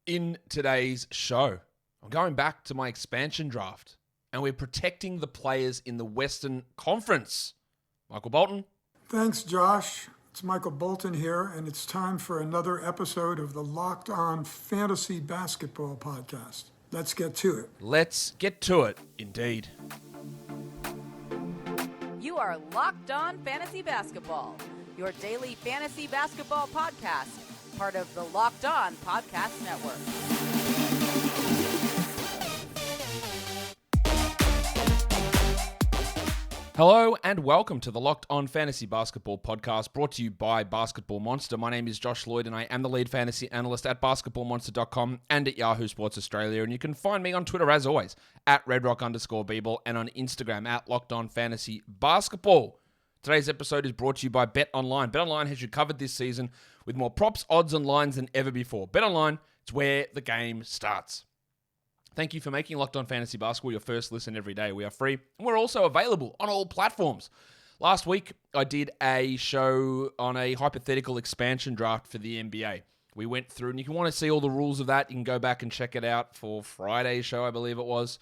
In today's show, I'm going back to my expansion draft, and we're protecting the players in the Western Conference. Michael Bolton. Thanks, Josh. It's Michael Bolton here, and it's time for another episode of the Locked On Fantasy Basketball Podcast. Let's get to it. Let's get to it, indeed. You are Locked On Fantasy Basketball, your daily fantasy basketball podcast, part of the Locked On Podcast Network. Hello and welcome to the Locked On Fantasy Basketball Podcast, brought to you by Basketball Monster. My name is Josh Lloyd and I am the lead fantasy analyst at basketballmonster.com and at Yahoo Sports Australia. And you can find me on Twitter as always at redrock_Beeble and on Instagram at Locked On Fantasy Basketball. Today's episode is brought to you by BetOnline. BetOnline has you covered this season with more props, odds, and lines than ever before. BetOnline, it's where the game starts. Thank you for making Locked On Fantasy Basketball your first listen every day. We are free, and we're also available on all platforms. Last week, I did a show on a hypothetical expansion draft for the NBA. We went through, and if you want to see all the rules of that, you can go back and check it out for Friday's show, I believe it was,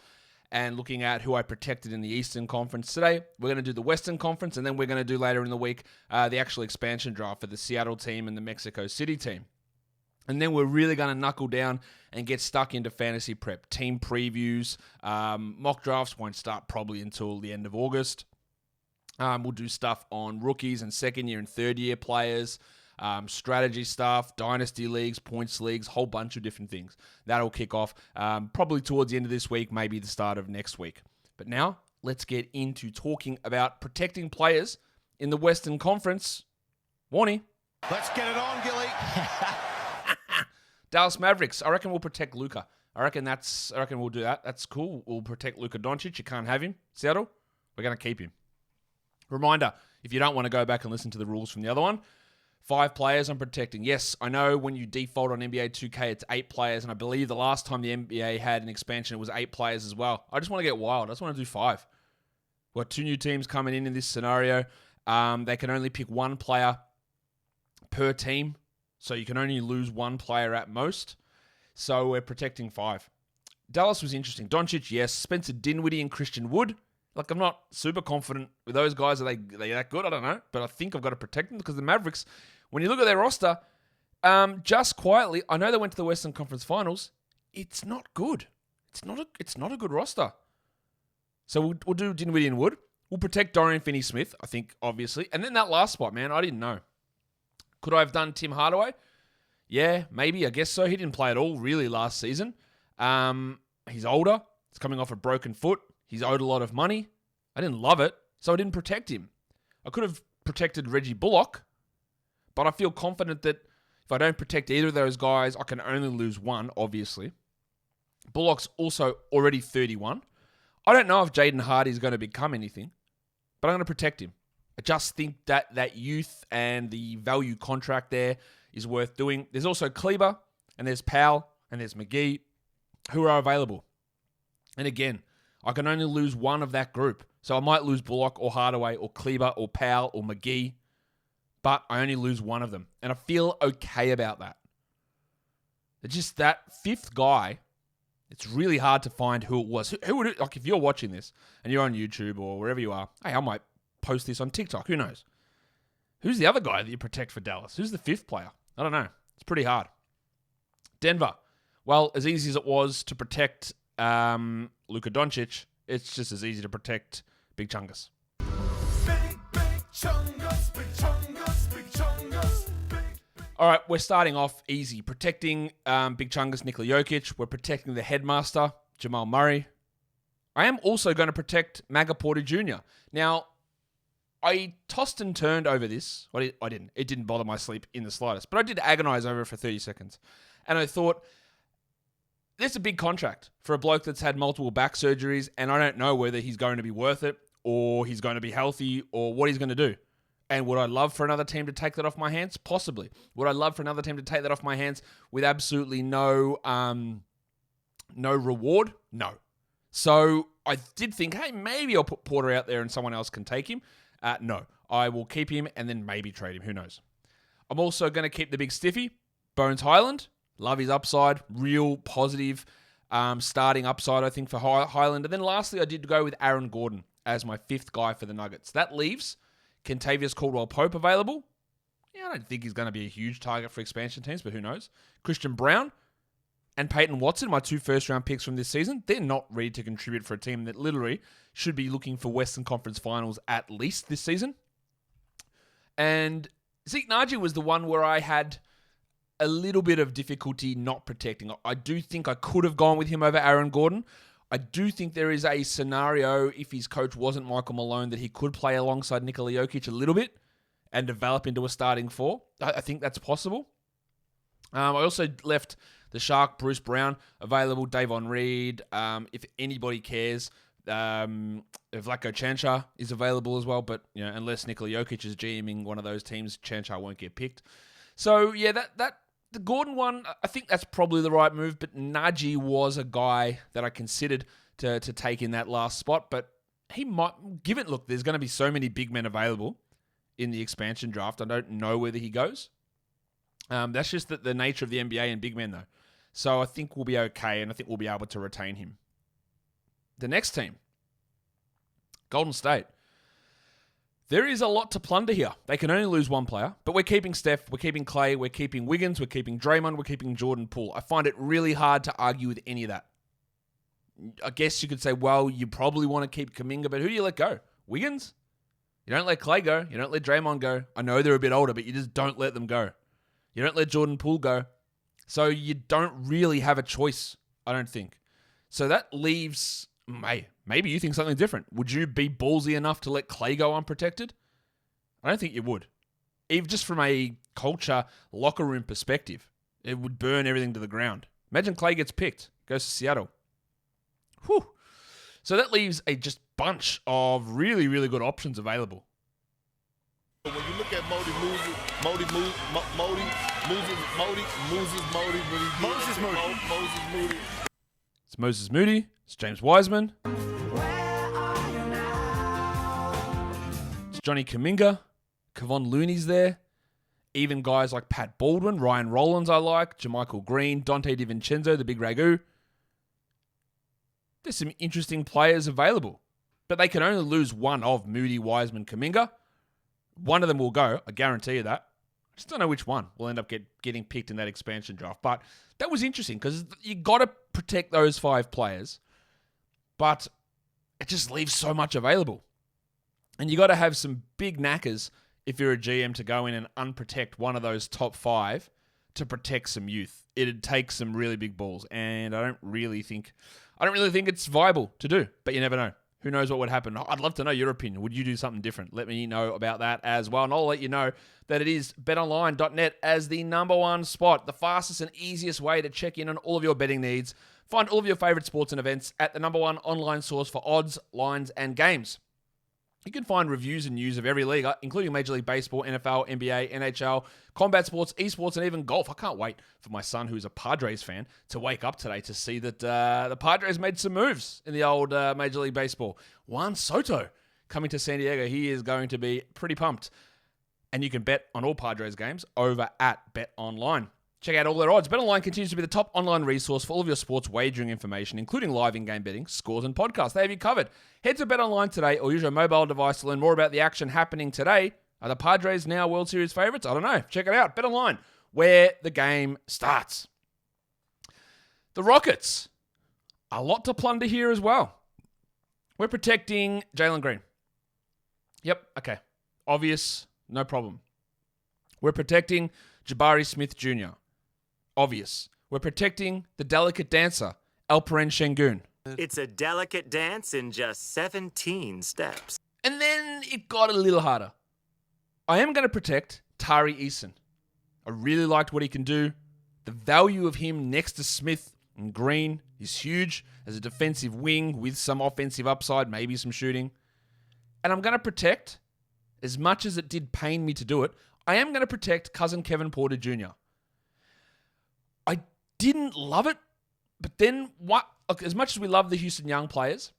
and looking at who I protected in the Eastern Conference. Today, we're going to do the Western Conference, and then we're going to do later in the week the actual expansion draft for the Seattle team and the Mexico City team. And then we're really going to knuckle down and get stuck into fantasy prep. Team previews, mock drafts won't start probably until the end of August. We'll do stuff on rookies and second year and third year players, strategy stuff, dynasty leagues, points leagues, whole bunch of different things. That'll kick off probably towards the end of this week, maybe the start of next week. But now let's get into talking about protecting players in the Western Conference. Warnie. Let's get it on, Gilly. Dallas Mavericks. I reckon we'll protect Luka. I reckon we'll do that. That's cool. We'll protect Luka Dončić. You can't have him. Seattle, we're going to keep him. Reminder, if you don't want to go back and listen to the rules from the other one, 5 players I'm protecting. Yes, I know when you default on NBA 2K, it's 8 players, and I believe the last time the NBA had an expansion, it was 8 players as well. I just want to get wild. I just want to do 5. We've got 2 new teams coming in this scenario. They can only pick 1 player per team. So you can only lose 1 player at most. So we're protecting 5. Dallas was interesting. Dončić, yes. Spencer Dinwiddie and Christian Wood. Like, I'm not super confident with those guys. Are they that good? I don't know. But I think I've got to protect them because the Mavericks, when you look at their roster, just quietly, I know they went to the Western Conference Finals. It's not good. It's not a good roster. So we'll do Dinwiddie and Wood. We'll protect Dorian Finney-Smith, I think, obviously. And then that last spot, man, I didn't know. Could I have done Tim Hardaway? Yeah, maybe. I guess so. He didn't play at all really last season. He's older. He's coming off a broken foot. He's owed a lot of money. I didn't love it, so I didn't protect him. I could have protected Reggie Bullock, but I feel confident that if I don't protect either of those guys, I can only lose 1, obviously. Bullock's also already 31. I don't know if Jaden Hardy's going to become anything, but I'm going to protect him. I just think that youth and the value contract there is worth doing. There's also Kleber, and there's Poole, and there's McGee, who are available. And again, I can only lose 1 of that group. So I might lose Bullock or Hardaway or Kleber or Poole or McGee, but I only lose 1 of them. And I feel okay about that. It's just that 5th guy, it's really hard to find who it was. Who would it, like if you're watching this and you're on YouTube or wherever you are, hey, I might post this on TikTok. Who knows? Who's the other guy that you protect for Dallas? Who's the 5th player? I don't know. It's pretty hard. Denver. Well, as easy as it was to protect Luka Dončić, it's just as easy to protect Big Chungus. Big Chungus, Big Chungus, Big Chungus. All right, we're starting off easy. Protecting Big Chungus, Nikola Jokić. We're protecting the headmaster, Jamal Murray. I am also going to protect Maga Porter Jr. Now, I tossed and turned over this. Well, I didn't. It didn't bother my sleep in the slightest. But I did agonize over it for 30 seconds. And I thought, there's a big contract for a bloke that's had multiple back surgeries, and I don't know whether he's going to be worth it or he's going to be healthy or what he's going to do. And would I love for another team to take that off my hands? Possibly. Would I love for another team to take that off my hands with absolutely no reward? No. So I did think, hey, maybe I'll put Porter out there and someone else can take him. No. I will keep him and then maybe trade him. Who knows? I'm also going to keep the big stiffy, Bones Hyland. Love his upside. Real positive starting upside, I think, for Hyland. And then lastly, I did go with Aaron Gordon as my 5th guy for the Nuggets. That leaves Kentavious Caldwell-Pope available. Yeah, I don't think he's going to be a huge target for expansion teams, but who knows? Christian Brown and Peyton Watson, my 2 first-round picks from this season, they're not ready to contribute for a team that literally should be looking for Western Conference Finals at least this season. And Zeke Naji was the one where I had a little bit of difficulty not protecting. I do think I could have gone with him over Aaron Gordon. I do think there is a scenario, if his coach wasn't Michael Malone, that he could play alongside Nikola Jokić a little bit and develop into a starting 4. I think that's possible. I also left the Shark, Bruce Brown, available, Davon Reed. If anybody cares, Vlatko Chanchar is available as well, but unless Nikola Jokić is GMing one of those teams, Chanchar won't get picked. So yeah, the Gordon one, I think that's probably the right move, but Najee was a guy that I considered to take in that last spot, but he might, look, there's going to be so many big men available in the expansion draft. I don't know whether he goes. That's just the nature of the NBA and big men, though. So I think we'll be okay, and I think we'll be able to retain him. The next team, Golden State. There is a lot to plunder here. They can only lose one player, but we're keeping Steph, we're keeping Klay, we're keeping Wiggins, we're keeping Draymond, we're keeping Jordan Poole. I find it really hard to argue with any of that. I guess you could say, well, you probably want to keep Kuminga, but who do you let go? Wiggins? You don't let Klay go. You don't let Draymond go. I know they're a bit older, but you just don't let them go. You don't let Jordan Poole go. So you don't really have a choice, I don't think. So that leaves... Maybe you think something different. Would you be ballsy enough to let Klay go unprotected? I don't think you would. Even just from a culture, locker room perspective, it would burn everything to the ground. Imagine Klay gets picked, goes to Seattle. Whew. So that leaves a just bunch of really, really good options available. When you look at Moses Moody. It's Moses Moody. It's James Wiseman. It's Johnny Kuminga. Kevon Looney's there. Even guys like Pat Baldwin, Ryan Rollins I like, JaMychal Green, Dante DiVincenzo, the big Ragu. There's some interesting players available. But they can only lose one of Moody, Wiseman, Kuminga. One of them will go. I guarantee you that. I just don't know which one will end up getting picked in that expansion draft. But that was interesting because you got to protect those 5 players. But it just leaves so much available. And you got to have some big knackers if you're a GM to go in and unprotect one of those top 5 to protect some youth. It'd take some really big balls. And I don't really think it's viable to do. But you never know. Who knows what would happen? I'd love to know your opinion. Would you do something different? Let me know about that as well. And I'll let you know that it is betonline.net as the number 1 spot, the fastest and easiest way to check in on all of your betting needs. Find all of your favorite sports and events at the number 1 online source for odds, lines, and games. You can find reviews and news of every league, including Major League Baseball, NFL, NBA, NHL, combat sports, esports, and even golf. I can't wait for my son, who's a Padres fan, to wake up today to see that the Padres made some moves in the old Major League Baseball. Juan Soto coming to San Diego. He is going to be pretty pumped. And you can bet on all Padres games over at BetOnline. Check out all their odds. BetOnline continues to be the top online resource for all of your sports wagering information, including live in-game betting, scores, and podcasts. They have you covered. Head to BetOnline today or use your mobile device to learn more about the action happening today. Are the Padres now World Series favorites? I don't know. Check it out. BetOnline, where the game starts. The Rockets. A lot to plunder here as well. We're protecting Jalen Green. Yep, okay. Obvious, no problem. We're protecting Jabari Smith Jr. Obvious. We're protecting the delicate dancer, Alperen Şengün. It's a delicate dance in just 17 steps. And then it got a little harder. I am going to protect Tari Eason. I really liked what he can do. The value of him next to Smith and Green is huge as a defensive wing with some offensive upside, maybe some shooting. And I'm going to protect, as much as it did pain me to do it, I am going to protect cousin Kevin Porter Jr. I didn't love it, but then as much as we love the Houston Young players,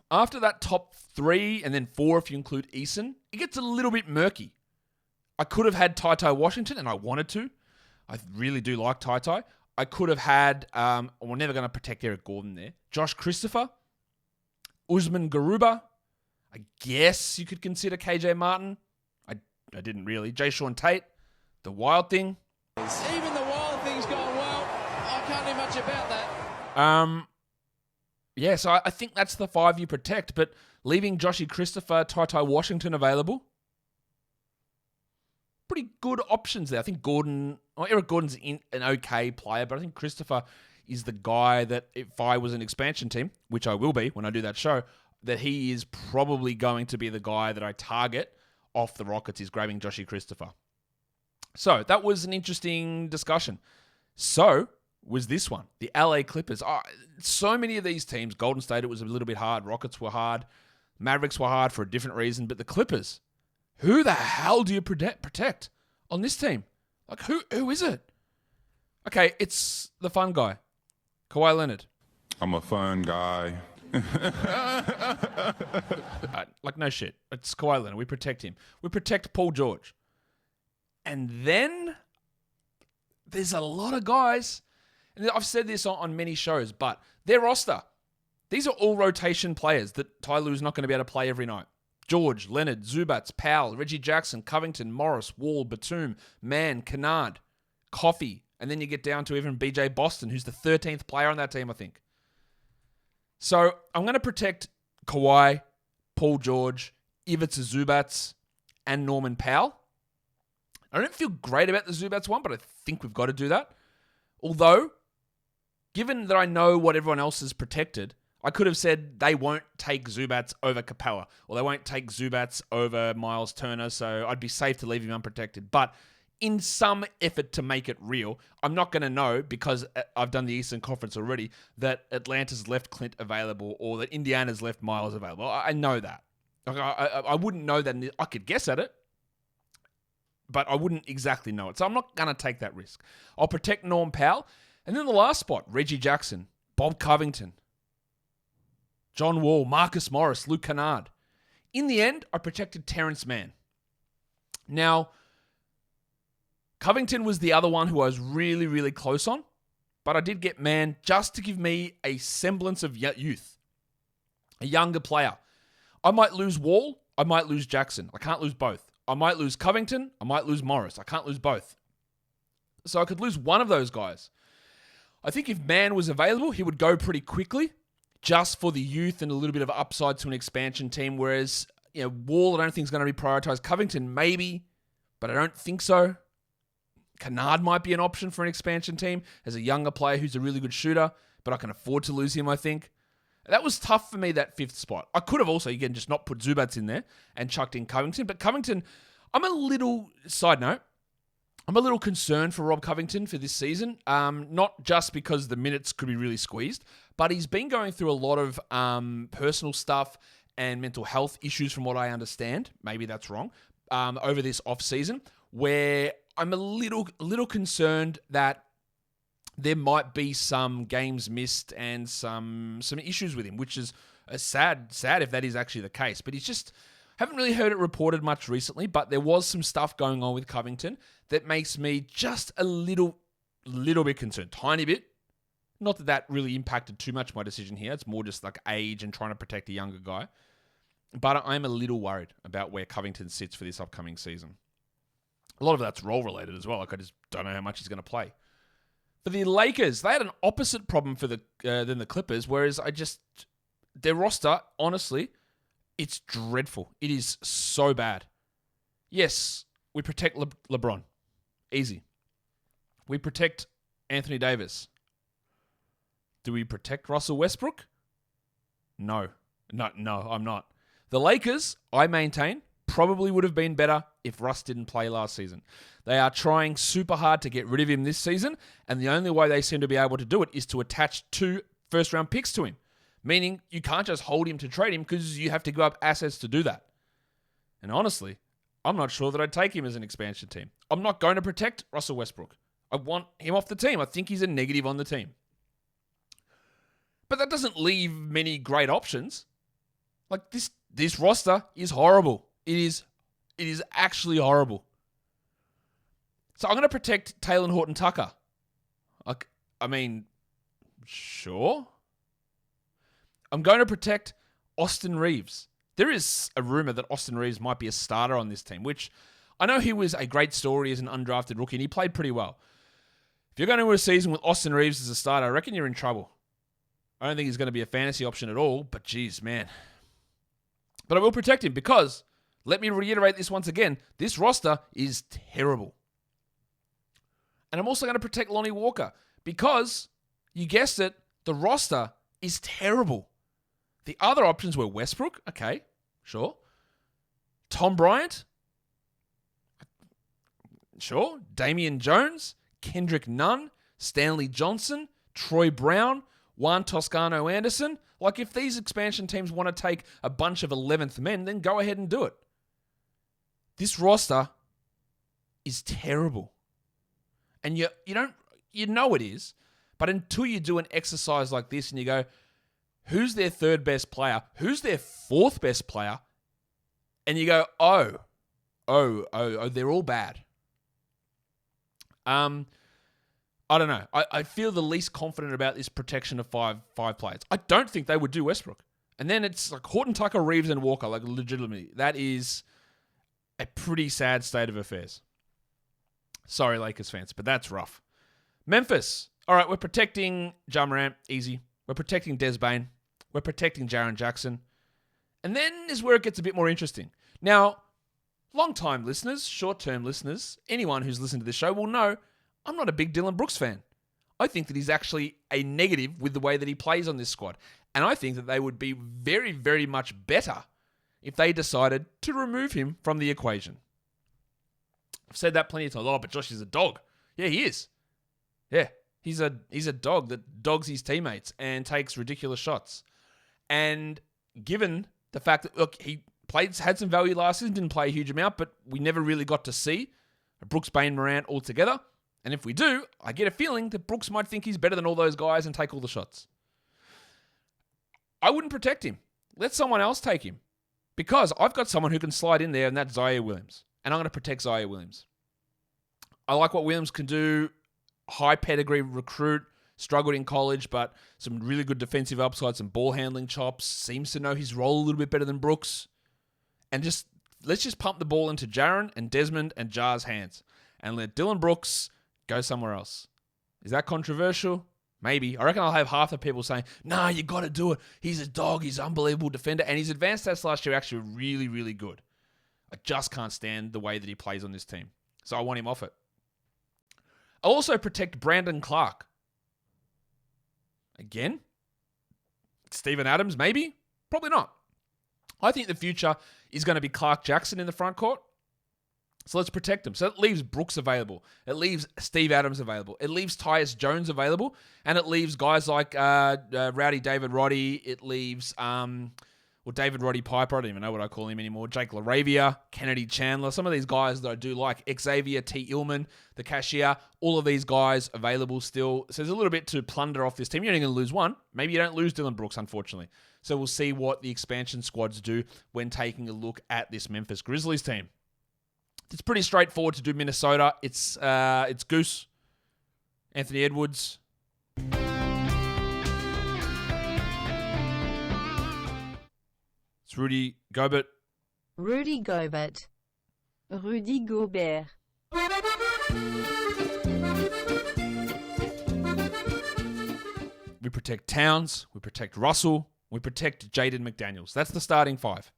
after that top 3 and then 4 if you include Eason, it gets a little bit murky. I could have had Ty Washington, and I wanted to. I really do like Ty. I could have had, we're never going to protect Eric Gordon there. Josh Christopher, Usman Garuba. I guess you could consider KJ Martin. I didn't really. Jay Sean Tate, the Wild Thing. Even the Wild Thing's gone well. I can't do much about that. Yeah, so I think that's the 5 you protect, but leaving Joshy Christopher, Ty Washington available, pretty good options there. I think Eric Gordon's an okay player, but I think Christopher is the guy that if I was an expansion team, which I will be when I do that show, that he is probably going to be the guy that I target off the Rockets is grabbing Joshy Christopher. So that was an interesting discussion. So was this one, the LA Clippers. So many of these teams, Golden State, it was a little bit hard. Rockets were hard. Mavericks were hard for a different reason. But the Clippers, who the hell do you protect on this team? Like, who is it? Okay, it's the fun guy, Kawhi Leonard. I'm a fun guy. Like, no shit. It's Kawhi Leonard. We protect him. We protect Paul George. And then there's a lot of guys, and I've said this on many shows, but their roster, these are all rotation players that Ty Lue's not going to be able to play every night. George, Leonard, Zubats, Powell, Reggie Jackson, Covington, Morris, Wall, Batum, Mann, Kennard, Coffey, and then you get down to even BJ Boston, who's the 13th player on that team, I think. So I'm going to protect Kawhi, Paul George, Ivica Zubats, and Norman Powell. I don't feel great about the Zubats one, but I think we've got to do that. Although, given that I know what everyone else is protected, I could have said they won't take Zubats over Capella, or they won't take Zubats over Miles Turner, so I'd be safe to leave him unprotected. But in some effort to make it real, I'm not going to know, because I've done the Eastern Conference already, that Atlanta's left Clint available or that Indiana's left Miles available. I know that. I wouldn't know that. I could guess at it, but I wouldn't exactly know it. So I'm not going to take that risk. I'll protect Norm Powell. And then the last spot, Reggie Jackson, Bob Covington, John Wall, Marcus Morris, Luke Kennard. In the end, I protected Terrence Mann. Now, Covington was the other one who I was really, really close on, but I did get Mann just to give me a semblance of youth, a younger player. I might lose Wall, I might lose Jackson. I can't lose both. I might lose Covington, I might lose Morris. I can't lose both. So I could lose one of those guys. I think if Mann was available, he would go pretty quickly, just for the youth and a little bit of upside to an expansion team, whereas Wall I don't think is going to be prioritized. Covington maybe, but I don't think so. Kennard might be an option for an expansion team as a younger player who's a really good shooter, but I can afford to lose him, I think. That was tough for me, that 5th spot. I could have also, again, just not put Zubats in there and chucked in Covington. But Covington, side note, I'm a little concerned for Rob Covington for this season. Not just because the minutes could be really squeezed, but he's been going through a lot of personal stuff and mental health issues from what I understand. Maybe that's wrong. Over this off-season, where I'm a little concerned that there might be some games missed and some issues with him, which is sad if that is actually the case. But he's just, haven't really heard it reported much recently, but there was some stuff going on with Covington that makes me just a little bit concerned, tiny bit. Not that really impacted too much my decision here. It's more just like age and trying to protect a younger guy. But I'm a little worried about where Covington sits for this upcoming season. A lot of that's role related as well. Like I just don't know how much he's going to play. For the Lakers, they had an opposite problem than the Clippers, whereas their roster, honestly, it's dreadful. It is so bad. Yes, we protect LeBron. Easy. We protect Anthony Davis. Do we protect Russell Westbrook? No, I'm not. The Lakers, I maintain, probably would have been better if Russ didn't play last season. They are trying super hard to get rid of him this season, and the only way they seem to be able to do it is to attach 2 first-round picks to him, meaning you can't just hold him to trade him because you have to give up assets to do that. And honestly, I'm not sure that I'd take him as an expansion team. I'm not going to protect Russell Westbrook. I want him off the team. I think he's a negative on the team. But that doesn't leave many great options. Like this roster is horrible. It is actually horrible. So I'm going to protect Talen Horton-Tucker. Sure. I'm going to protect Austin Reaves. There is a rumor that Austin Reaves might be a starter on this team, which I know he was a great story as an undrafted rookie, and he played pretty well. If you're going to win a season with Austin Reaves as a starter, I reckon you're in trouble. I don't think he's going to be a fantasy option at all, but geez, man. But I will protect him because, let me reiterate this once again, this roster is terrible. And I'm also going to protect Lonnie Walker because, you guessed it, the roster is terrible. The other options were Westbrook, okay, sure. Tom Bryant, sure. Damian Jones, Kendrick Nunn, Stanley Johnson, Troy Brown, Juan Toscano Anderson. Like, if these expansion teams want to take a bunch of 11th men, then go ahead and do it. This roster is terrible. And you know it is, but until you do an exercise like this and you go, who's their third best player? Who's their fourth best player? And you go, oh, they're all bad. I don't know. I feel the least confident about this protection of five players. I don't think they would do Westbrook. And then it's like Horton-Tucker, Reaves, and Walker. Like, legitimately, that is a pretty sad state of affairs. Sorry, Lakers fans, but that's rough. Memphis. All right, we're protecting Ja Morant. Easy. We're protecting Des Bane. We're protecting Jaren Jackson. And then is where it gets a bit more interesting. Now, long-time listeners, short-term listeners, anyone who's listened to this show will know I'm not a big Dillon Brooks fan. I think that he's actually a negative with the way that he plays on this squad. And I think that they would be very, very much better if they decided to remove him from the equation. I've said that plenty of times. Oh, but Josh is a dog. Yeah, he is. Yeah, he's a dog that dogs his teammates and takes ridiculous shots. And given the fact that, look, he had some value last season, didn't play a huge amount, but we never really got to see Brooks, Bane, Morant all together. And if we do, I get a feeling that Brooks might think he's better than all those guys and take all the shots. I wouldn't protect him. Let someone else take him. Because I've got someone who can slide in there, and that's Zaire Williams. And I'm going to protect Zaire Williams. I like what Williams can do. High pedigree recruit. Struggled in college, but some really good defensive upside, some ball handling chops. Seems to know his role a little bit better than Brooks. And let's just pump the ball into Jaren and Desmond and Jar's hands. And let Dillon Brooks go somewhere else. Is that controversial? Maybe. I reckon I'll have half the people saying, nah, you got to do it. He's a dog. He's an unbelievable defender. And his advanced stats last year are actually really, really good. I just can't stand the way that he plays on this team. So I want him off it. I'll also protect Brandon Clark. Again? Steven Adams, maybe? Probably not. I think the future is going to be Clark Jackson in the front court. So let's protect him. So it leaves Brooks available. It leaves Steve Adams available. It leaves Tyus Jones available. And it leaves guys like Rowdy David Roddy. It leaves David Roddy Piper. I don't even know what I call him anymore. Jake LaRavia, Kennedy Chandler. Some of these guys that I do like. Xavier T. Illman, the cashier. All of these guys available still. So there's a little bit to plunder off this team. You're only going to lose one. Maybe you don't lose Dillon Brooks, unfortunately. So we'll see what the expansion squads do when taking a look at this Memphis Grizzlies team. It's pretty straightforward to do Minnesota. It's Goose, Anthony Edwards. It's Rudy Gobert. Rudy Gobert. Rudy Gobert. We protect Towns. We protect Russell. We protect Jaden McDaniels. That's the starting five.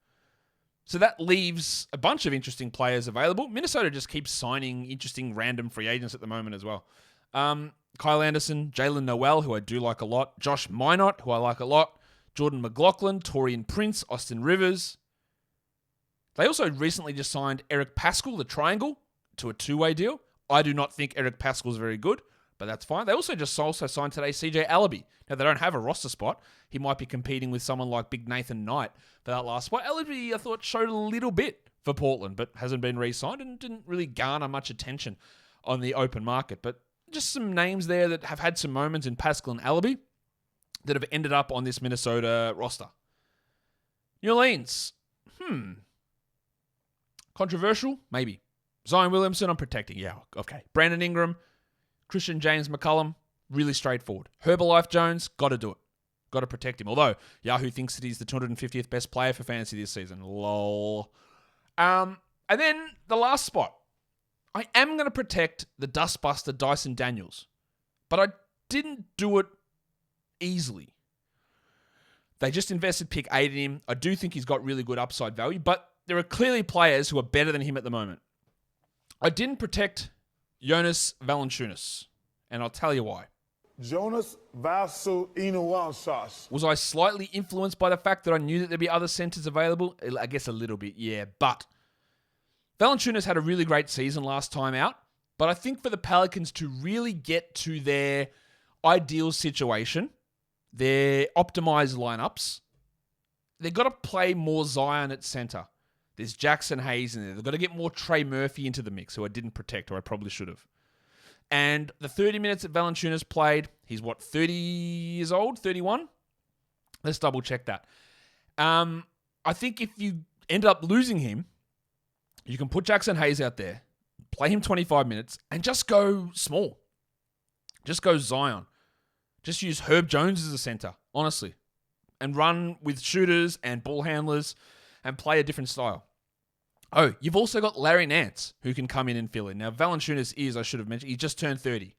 So that leaves a bunch of interesting players available. Minnesota just keeps signing interesting random free agents at the moment as well. Kyle Anderson, Jalen Noel, who I do like a lot. Josh Minot, who I like a lot. Jordan McLaughlin, Taurean Prince, Austin Rivers. They also recently just signed Eric Paschall, the Triangle, to a two-way deal. I do not think Eric Paschall is very good, but that's fine. They also signed today CJ Allaby. Now, they don't have a roster spot. He might be competing with someone like Big Nathan Knight for that last spot. Allaby, I thought, showed a little bit for Portland, but hasn't been re-signed and didn't really garner much attention on the open market. But just some names there that have had some moments in Paschall and Allaby that have ended up on this Minnesota roster. New Orleans. Controversial? Maybe. Zion Williamson, I'm protecting. Yeah, okay. Brandon Ingram, Christian James McCollum, really straightforward. Herbalife Jones, got to do it. Got to protect him. Although, Yahoo thinks that he's the 250th best player for fantasy this season. Lol. And then the last spot. I am going to protect the dustbuster Dyson Daniels. But I didn't do it easily. They just invested pick 8 in him. I do think he's got really good upside value, but there are clearly players who are better than him at the moment. I didn't protect Jonas Valanciunas, and I'll tell you why. Jonas Valanciunas. Was I slightly influenced by the fact that I knew that there'd be other centers available? I guess a little bit, yeah. But Valanciunas had a really great season last time out, but I think for the Pelicans to really get to their ideal situation, their optimized lineups, they've got to play more Zion at center. There's Jackson Hayes in there. They've got to get more Trey Murphy into the mix, who I didn't protect, or I probably should have. And the 30 minutes that Valanciunas played, he's 30 years old, 31? Let's double check that. I think if you end up losing him, you can put Jackson Hayes out there, play him 25 minutes, and just go small. Just go Zion. Just use Herb Jones as a center, honestly. And run with shooters and ball handlers and play a different style. Oh, you've also got Larry Nance, who can come in and fill in. Now, Valanciunas is, I should have mentioned, he just turned 30.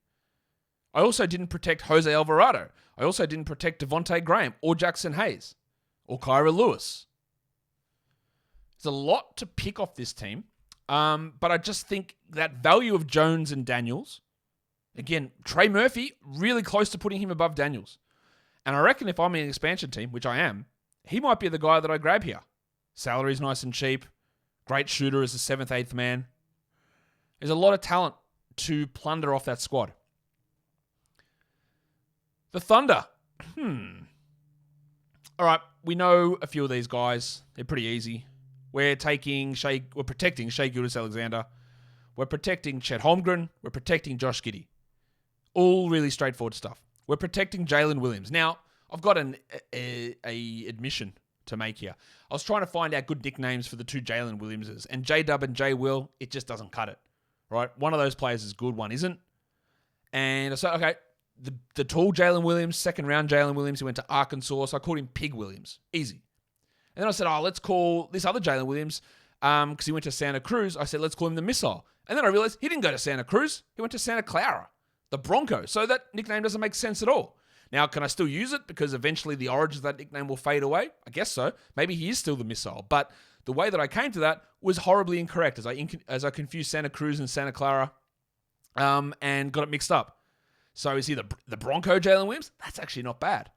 I also didn't protect Jose Alvarado. I also didn't protect Devontae Graham or Jackson Hayes or Kyra Lewis. There's a lot to pick off this team, but I just think that value of Jones and Daniels, again, Trey Murphy, really close to putting him above Daniels. And I reckon if I'm in an expansion team, which I am, he might be the guy that I grab here. Salary's nice and cheap. Great shooter as a 7th, 8th man. There's a lot of talent to plunder off that squad. The Thunder. All right, we know a few of these guys. They're pretty easy. We're protecting Shai Gilgeous-Alexander. We're protecting Chet Holmgren. We're protecting Josh Giddey. All really straightforward stuff. We're protecting Jalen Williams. Now, I've got an admission to make here. I was trying to find out good nicknames for the two Jalen Williamses, and J-Dub and J-Will, it just doesn't cut it, right? One of those players is good, one isn't. And I said, okay, the tall Jalen Williams, second round Jalen Williams, he went to Arkansas, so I called him Pig Williams. Easy. And then I said, let's call this other Jalen Williams, because he went to Santa Cruz. I said, let's call him the Missile. And then I realized he didn't go to Santa Cruz. He went to Santa Clara, the Bronco. So that nickname doesn't make sense at all. Now, can I still use it because eventually the origins of that nickname will fade away? I guess so. Maybe he is still the Missile. But the way that I came to that was horribly incorrect as I confused Santa Cruz and Santa Clara and got it mixed up. So is he the Bronco Jalen Williams? That's actually not bad.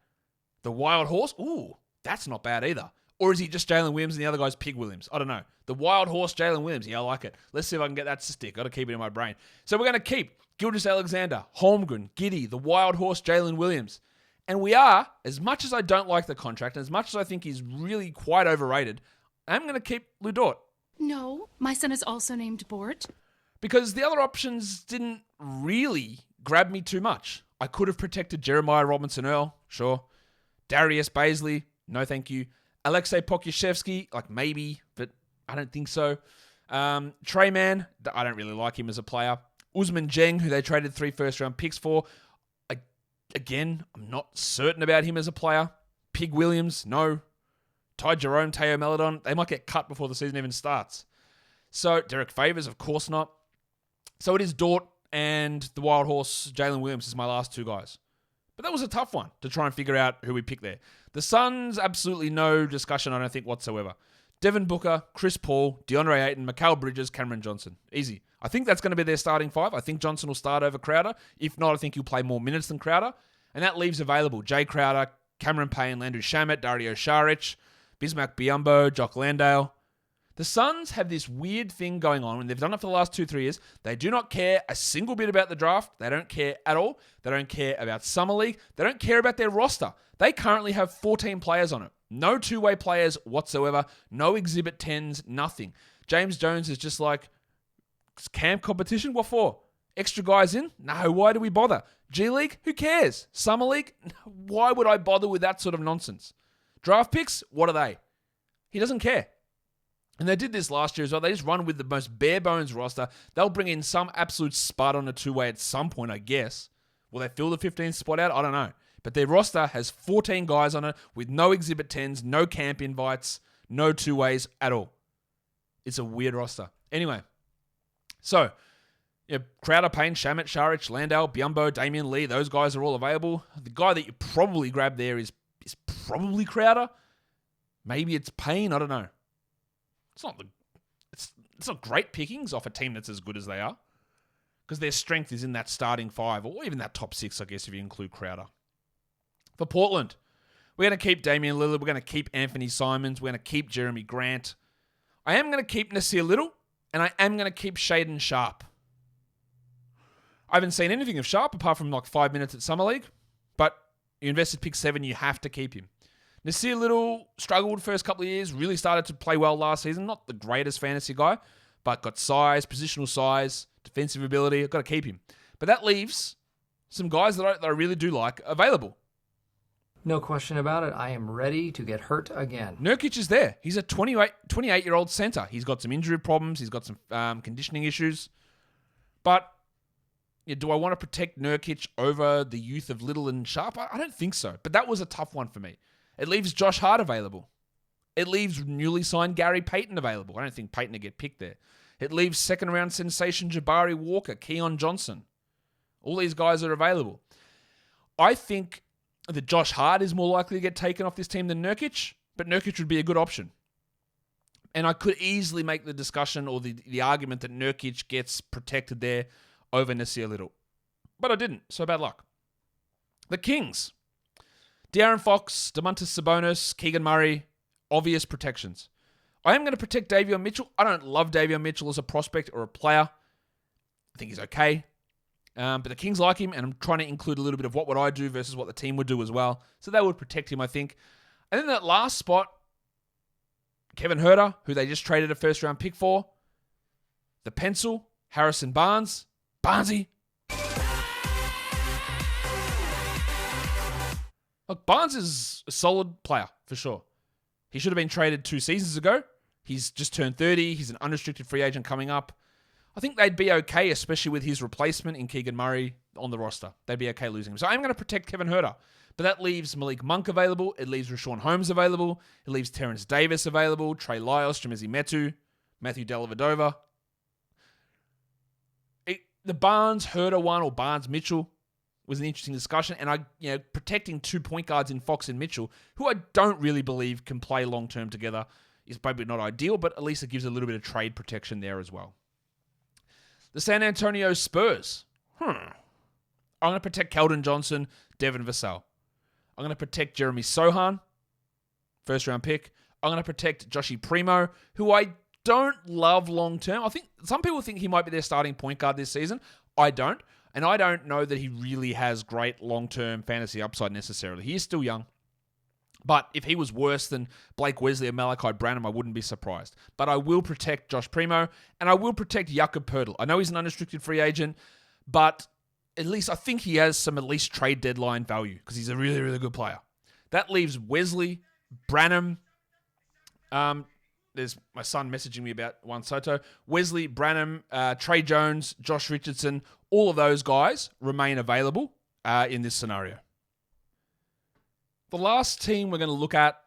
The Wild Horse? Ooh, that's not bad either. Or is he just Jalen Williams and the other guy's Pig Williams? I don't know. The Wild Horse Jalen Williams. Yeah, I like it. Let's see if I can get that to stick. Got to keep it in my brain. So we're going to keep Gilgeous-Alexander, Holmgren, Giddey, the Wild Horse Jalen Williams. And we are, as much as I don't like the contract, and as much as I think he's really quite overrated, I'm going to keep Lu Dort. No, my son is also named Bort. Because the other options didn't really grab me too much. I could have protected Jeremiah Robinson-Earl, sure. Darius Baisley, no thank you. Alexei Pokusevski, maybe, but I don't think so. Trey Mann, I don't really like him as a player. Usman Jeng, who they traded 3 first-round picks for. Again, I'm not certain about him as a player. Pig Williams, no. Ty Jerome, Teo Maledon, they might get cut before the season even starts. So, Derek Favors, of course not. So it is Dort and the Wild Horse, Jalen Williams is my last two guys. But that was a tough one to try and figure out who we picked there. The Suns, absolutely no discussion, I don't think, whatsoever. Devin Booker, Chris Paul, DeAndre Ayton, Mikal Bridges, Cameron Johnson. Easy. I think that's going to be their starting 5. I think Johnson will start over Crowder. If not, I think he'll play more minutes than Crowder. And that leaves available Jay Crowder, Cameron Payne, Landry Shamet, Dario Saric, Bismack Biyombo, Jock Landale. The Suns have this weird thing going on, and they've done it for the last 2-3 years. They do not care a single bit about the draft. They don't care at all. They don't care about Summer League. They don't care about their roster. They currently have 14 players on it. No two-way players whatsoever. No Exhibit 10s, nothing. James Jones is just like, camp competition? What for? Extra guys in? No, why do we bother? G League? Who cares? Summer League? Why would I bother with that sort of nonsense? Draft picks? What are they? He doesn't care. And they did this last year as well. They just run with the most bare bones roster. They'll bring in some absolute spud on a two-way at some point, I guess. Will they fill the 15th spot out? I don't know. But their roster has 14 guys on it with no Exhibit 10s, no camp invites, no two-ways at all. It's a weird roster. Anyway, so Crowder, Payne, Shamet, Šarić, Landale, Bjumbo, Damian Lee, those guys are all available. The guy that you probably grab there is probably Crowder. Maybe it's Payne. I don't know. It's not great pickings off a team that's as good as they are, because their strength is in that starting five, or even that top six, I guess, if you include Crowder. For Portland, we're going to keep Damian Lillard. We're going to keep Anthony Simons. We're going to keep Jeremy Grant. I am going to keep Nasir Little, and I am going to keep Shaden Sharp. I haven't seen anything of Sharp apart from like 5 minutes at Summer League, but you invested pick 7, you have to keep him. Nasir Little struggled first couple of years, really started to play well last season. Not the greatest fantasy guy, but got size, positional size, defensive ability. I've got to keep him. But that leaves some guys that I really do like available. No question about it. I am ready to get hurt again. Nurkic is there. He's a 28-year-old center. He's got some injury problems. He's got some conditioning issues. But do I want to protect Nurkic over the youth of Little and Sharp? I don't think so. But that was a tough one for me. It leaves Josh Hart available. It leaves newly signed Gary Payton available. I don't think Payton will get picked there. It leaves second-round sensation Jabari Walker, Keon Johnson. All these guys are available. I think that Josh Hart is more likely to get taken off this team than Nurkic, but Nurkic would be a good option. And I could easily make the discussion or the argument that Nurkic gets protected there over Nasir Little. But I didn't, so bad luck. The Kings. De'Aaron Fox, Domantas Sabonis, Keegan Murray, obvious protections. I am going to protect Davion Mitchell. I don't love Davion Mitchell as a prospect or a player. I think he's okay. But the Kings like him, and I'm trying to include a little bit of what would I do versus what the team would do as well. So they would protect him, I think. And then that last spot, Kevin Huerter, who they just traded a first-round pick for. The pencil, Harrison Barnes. Barnesy. Look, Barnes is a solid player, for sure. He should have been traded 2 seasons ago. He's just turned 30. He's an unrestricted free agent coming up. I think they'd be okay, especially with his replacement in Keegan Murray on the roster. They'd be okay losing him. So I'm going to protect Kevin Huerter. But that leaves Malik Monk available. It leaves Rashawn Holmes available. It leaves Terrence Davis available. Trey Lyles, Chimezie Metu, Matthew Dellavedova. The Barnes-Huerter one, or Barnes-Mitchell, was an interesting discussion. And protecting 2 point guards in Fox and Mitchell, who I don't really believe can play long-term together, is probably not ideal, but at least it gives a little bit of trade protection there as well. The San Antonio Spurs. I'm going to protect Keldon Johnson, Devin Vassell. I'm going to protect Jeremy Sohan, first-round pick. I'm going to protect Joshi Primo, who I don't love long-term. I think some people think he might be their starting point guard this season. I don't. And I don't know that he really has great long-term fantasy upside necessarily. He is still young. But if he was worse than Blake Wesley or Malachi Branham, I wouldn't be surprised. But I will protect Josh Primo, and I will protect Jakob Poeltl. I know he's an unrestricted free agent, but at least I think he has some at least trade deadline value because he's a really, really good player. That leaves Wesley, Branham. There's my son messaging me about Juan Soto. Wesley, Branham, Trey Jones, Josh Richardson, all of those guys remain available in this scenario. The last team we're going to look at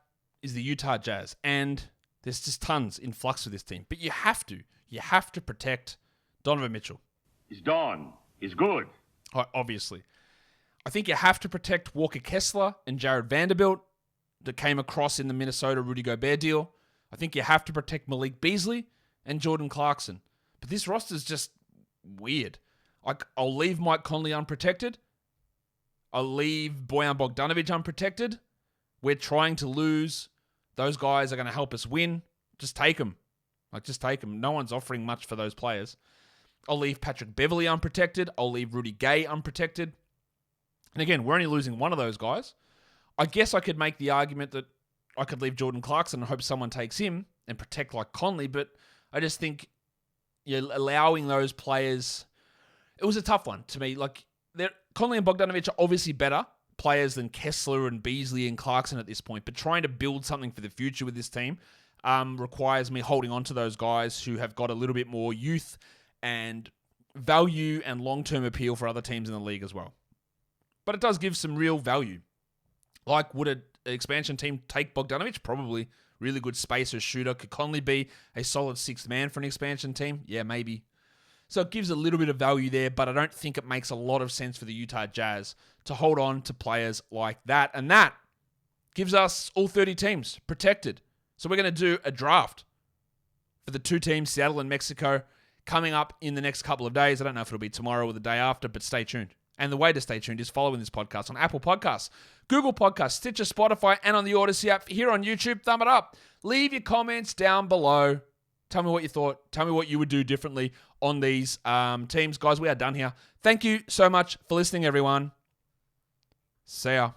is the Utah Jazz, and there's just tons in flux with this team. But you have to protect Donovan Mitchell. He's done. He's good. Obviously. I think you have to protect Walker Kessler and Jared Vanderbilt that came across in the Minnesota Rudy Gobert deal. I think you have to protect Malik Beasley and Jordan Clarkson. But this roster is just weird. I'll leave Mike Conley unprotected. I'll leave Bojan Bogdanovic unprotected. We're trying to lose. Those guys are going to help us win. Just take them. Just take them. No one's offering much for those players. I'll leave Patrick Beverley unprotected. I'll leave Rudy Gay unprotected. And again, we're only losing one of those guys. I guess I could make the argument that I could leave Jordan Clarkson and hope someone takes him and protect like Conley, but I just think allowing those players, it was a tough one to me. Conley and Bogdanovic are obviously better players than Kessler and Beasley and Clarkson at this point, but trying to build something for the future with this team, requires me holding on to those guys who have got a little bit more youth and value and long-term appeal for other teams in the league as well. But it does give some real value. Like, would an expansion team take Bogdanović? Probably. Really good spacer, shooter. Could Conley be a solid sixth man for an expansion team? Yeah, maybe. So it gives a little bit of value there, but I don't think it makes a lot of sense for the Utah Jazz to hold on to players like that. And that gives us all 30 teams protected. So we're going to do a draft for the two teams, Seattle and Mexico, coming up in the next couple of days. I don't know if it'll be tomorrow or the day after, but stay tuned. And the way to stay tuned is following this podcast on Apple Podcasts, Google Podcasts, Stitcher, Spotify, and on the Odyssey app. Here on YouTube, thumb it up. Leave your comments down below. Tell me what you thought. Tell me what you would do differently on these teams. Guys, we are done here. Thank you so much for listening, everyone. See ya.